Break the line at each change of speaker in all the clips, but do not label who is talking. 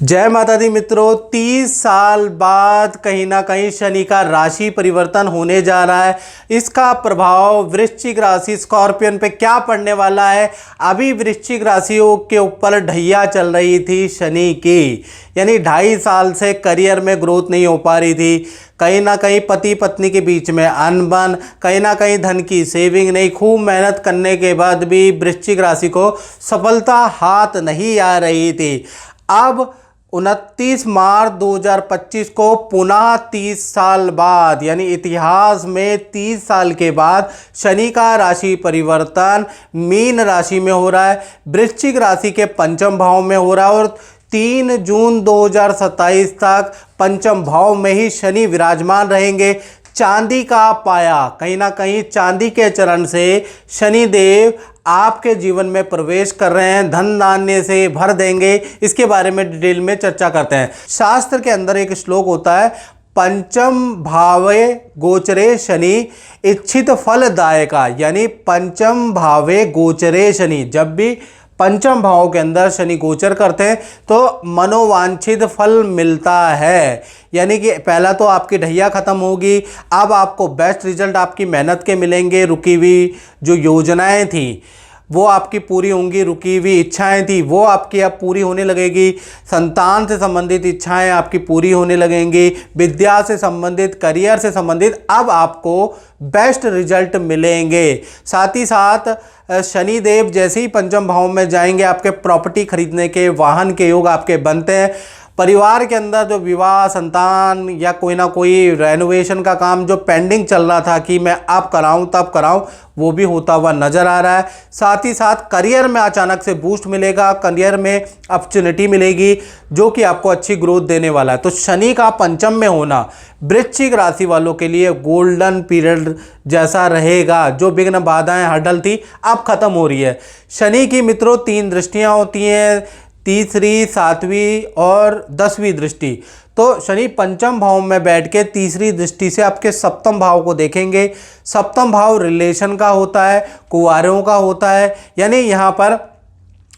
जय माता दी मित्रों। 30 साल बाद कहीं ना कहीं शनि का राशि परिवर्तन होने जा रहा है। इसका प्रभाव वृश्चिक राशि स्कॉर्पियन पे क्या पड़ने वाला है। अभी वृश्चिक राशियों के ऊपर ढैया चल रही थी शनि की, यानी 2.5 साल से करियर में ग्रोथ नहीं हो पा रही थी। कहीं ना कहीं पति पत्नी के बीच में अनबन, कहीं ना कहीं धन की सेविंग नहीं, खूब मेहनत करने के बाद भी वृश्चिक राशि को सफलता हाथ नहीं आ रही थी। अब 29 मार्च 2025 को पुनः 30 साल बाद, यानी इतिहास में 30 साल के बाद शनि का राशि परिवर्तन मीन राशि में हो रहा है, वृश्चिक राशि के पंचम भाव में हो रहा है और 3 जून 2027 तक पंचम भाव में ही शनि विराजमान रहेंगे। चांदी का पाया, कहीं ना कहीं चांदी के चरण से शनिदेव आपके जीवन में प्रवेश कर रहे हैं, धन धान्य से भर देंगे। इसके बारे में डिटेल में चर्चा करते हैं। शास्त्र के अंदर एक श्लोक होता है, पंचम भावे गोचरे शनि इच्छित फलदायका, यानी पंचम भावे गोचरे शनि, जब भी पंचम भाव के अंदर शनि गोचर करते हैं तो मनोवांछित फल मिलता है। यानी कि पहला तो आपकी ढैया खत्म होगी, अब आपको बेस्ट रिजल्ट आपकी मेहनत के मिलेंगे। रुकी हुई जो योजनाएं थी वो आपकी पूरी होंगी, रुकी हुई इच्छाएं थी वो आपकी अब पूरी होने लगेगी, संतान से संबंधित इच्छाएं आपकी पूरी होने लगेंगी, विद्या से संबंधित, करियर से संबंधित अब आपको बेस्ट रिजल्ट मिलेंगे। साथ ही साथ शनिदेव जैसे ही पंचम भाव में जाएंगे आपके प्रॉपर्टी खरीदने के, वाहन के योग आपके बनते हैं। परिवार के अंदर जो विवाह, संतान या कोई ना कोई रेनोवेशन का काम जो पेंडिंग चल रहा था कि मैं अब कराऊं तब कराऊं, वो भी होता हुआ नजर आ रहा है। साथ ही साथ करियर में अचानक से बूस्ट मिलेगा, करियर में अपॉर्चुनिटी मिलेगी जो कि आपको अच्छी ग्रोथ देने वाला है। तो शनि का पंचम में होना वृश्चिक राशि वालों के लिए गोल्डन पीरियड जैसा रहेगा। जो विघ्न बाधाएं हर्डल थी अब खत्म हो रही है। शनि की मित्रों 3 दृष्टियां होती हैं, तीसरी, 7वीं और 10वीं दृष्टि। तो शनि पंचम भाव में बैठ के तीसरी दृष्टि से आपके सप्तम भाव को देखेंगे। सप्तम भाव रिलेशन का होता है, कुंवारों का होता है, यानी यहाँ पर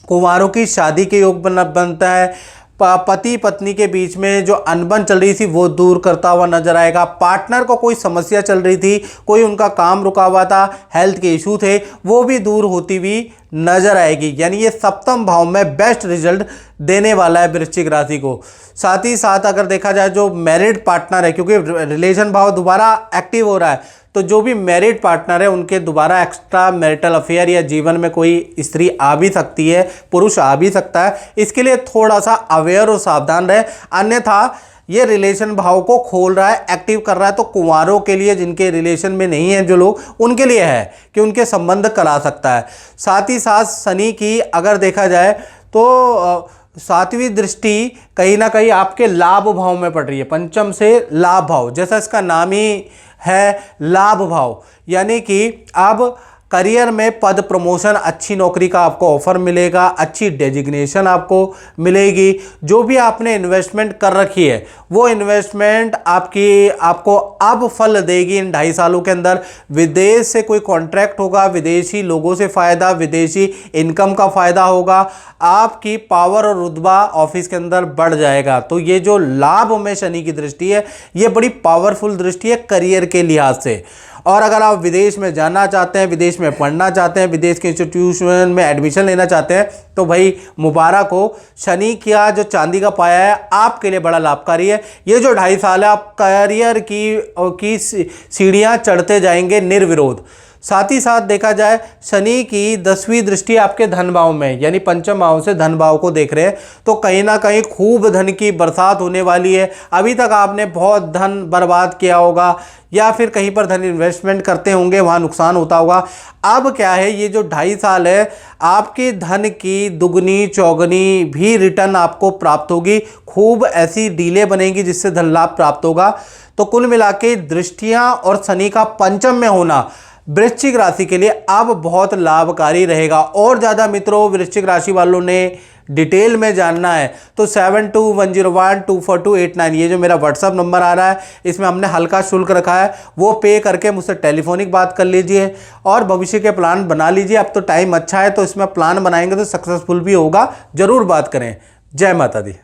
कुंवारों की शादी के योग बनता है। पति पत्नी के बीच में जो अनबन चल रही थी वो दूर करता हुआ नजर आएगा। पार्टनर को कोई समस्या चल रही थी, कोई उनका काम रुका हुआ था, हेल्थ के इशू थे, वो भी दूर होती हुई नजर आएगी। यानी ये सप्तम भाव में बेस्ट रिजल्ट देने वाला है वृश्चिक राशि को। साथ ही साथ अगर देखा जाए जो मैरिड पार्टनर है, क्योंकि रिलेशन भाव दोबारा एक्टिव हो रहा है, तो जो भी मैरिड पार्टनर है उनके दोबारा एक्स्ट्रा मैरिटल अफेयर या जीवन में कोई स्त्री आ भी सकती है, पुरुष आ भी सकता है। इसके लिए थोड़ा सा अवेयर और सावधान रहे, अन्यथा ये रिलेशन भाव को खोल रहा है, एक्टिव कर रहा है। तो कुंवारों के लिए, जिनके रिलेशन में नहीं है जो लोग, उनके लिए है कि उनके संबंध करा सकता है। साथ ही साथ शनि की अगर देखा जाए तो 7वीं दृष्टि कहीं ना कहीं आपके लाभ भाव में पड़ रही है, पंचम से लाभ भाव, जैसा इसका नाम ही है लाभ भाव। यानी कि अब करियर में पद प्रमोशन, अच्छी नौकरी का आपको ऑफर मिलेगा, अच्छी डेजिग्नेशन आपको मिलेगी। जो भी आपने इन्वेस्टमेंट कर रखी है वो इन्वेस्टमेंट आपको अब फल देगी इन 2.5 सालों के अंदर। विदेश से कोई कॉन्ट्रैक्ट होगा, विदेशी लोगों से फ़ायदा, विदेशी इनकम का फ़ायदा होगा, आपकी पावर और रुतबा ऑफिस के अंदर बढ़ जाएगा। तो ये जो लाभ में शनि की दृष्टि है ये बड़ी पावरफुल दृष्टि है करियर के लिहाज से। और अगर आप विदेश में जाना चाहते हैं, विदेश में पढ़ना चाहते हैं, विदेश के इंस्टीट्यूशन में एडमिशन लेना चाहते हैं, तो भाई मुबारक हो। शनि का जो चांदी का पाया है आपके लिए बड़ा लाभकारी है। ये जो 2.5 साल है आप करियर की सीढ़ियाँ चढ़ते जाएंगे निर्विरोध। साथ ही साथ देखा जाए शनि की 10वीं दृष्टि आपके धन भाव में, यानी पंचम भाव से धन भाव को देख रहे हैं, तो कहीं ना कहीं खूब धन की बरसात होने वाली है। अभी तक आपने बहुत धन बर्बाद किया होगा या फिर कहीं पर धन इन्वेस्टमेंट करते होंगे, वहाँ नुकसान होता होगा। अब क्या है, ये जो 2.5 साल है आपके धन की दुगनी चौगनी भी रिटर्न आपको प्राप्त होगी। खूब ऐसी डीलें बनेंगी जिससे धन लाभ प्राप्त होगा। तो कुल मिला के दृष्टियाँ और शनि का पंचम में होना वृश्चिक राशि के लिए अब बहुत लाभकारी रहेगा। और ज़्यादा मित्रों वृश्चिक राशि वालों ने डिटेल में जानना है तो 7210124289 ये जो मेरा व्हाट्सअप नंबर आ रहा है, इसमें हमने हल्का शुल्क रखा है, वो पे करके मुझसे टेलीफोनिक बात कर लीजिए और भविष्य के प्लान बना लीजिए। अब तो टाइम अच्छा है तो इसमें प्लान बनाएंगे तो सक्सेसफुल भी होगा। ज़रूर बात करें। जय माता दी।